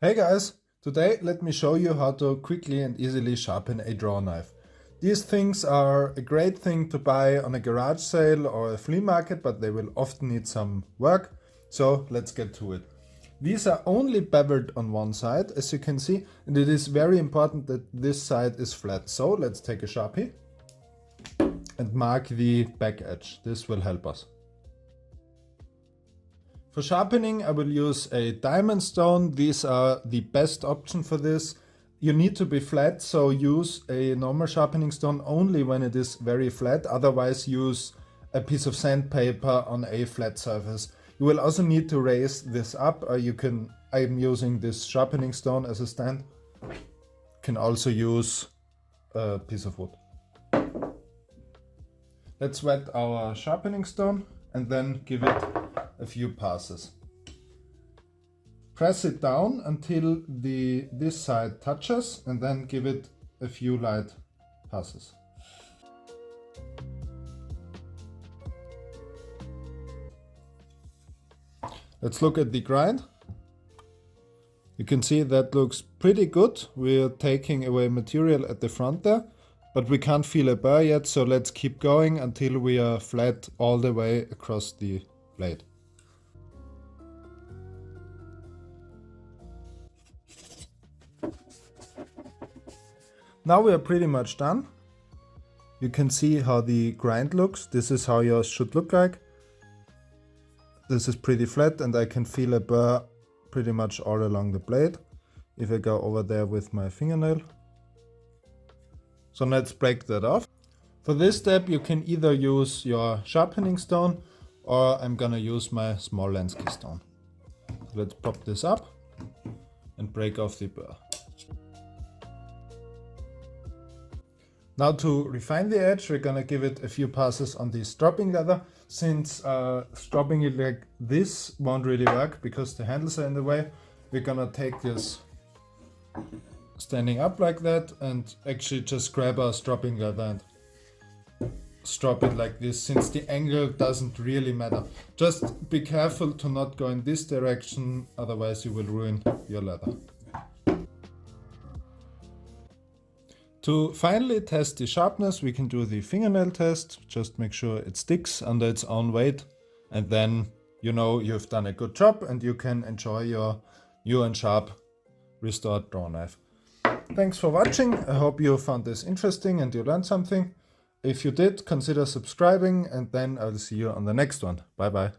Hey guys, today let me show you how to quickly and easily sharpen a draw knife. These things are a great thing to buy on a garage sale or a flea market, but they will often need some work, so let's get to it. These are only beveled on one side, as you can see, and it is very important that this side is flat. So let's take a Sharpie and mark the back edge. This will help us. For sharpening, I will use a diamond stone. These are the best option for this. You need to be flat, so use a normal sharpening stone only when it is very flat. Otherwise, use a piece of sandpaper on a flat surface. You will also need to raise this up. I'm using this sharpening stone as a stand. You can also use a piece of wood. Let's wet our sharpening stone and then give it a few passes. Press it down until this side touches and then give it a few light passes. Let's look at the grind. You can see that looks pretty good. We're taking away material at the front there, but we can't feel a burr yet, so let's keep going until we are flat all the way across the blade. Now we are pretty much done. You can see how the grind looks. This is how yours should look like. This is pretty flat and I can feel a burr pretty much all along the blade if I go over there with my fingernail. So let's break that off. For this step you can either use your sharpening stone or I'm gonna use my small Lenski stone. Let's pop this up and break off the burr. Now to refine the edge, we're gonna give it a few passes on the stropping leather. Since stropping it like this won't really work because the handles are in the way, we're gonna take this standing up like that and actually just grab our stropping leather and strop it like this, since the angle doesn't really matter. Just be careful to not go in this direction, otherwise you will ruin your leather. To finally test the sharpness, we can do the fingernail test. Just make sure it sticks under its own weight, and then you know you've done a good job and you can enjoy your new and sharp restored draw knife. Thanks for watching. I hope you found this interesting and you learned something. If you did, consider subscribing, and then I'll see you on the next one. Bye bye.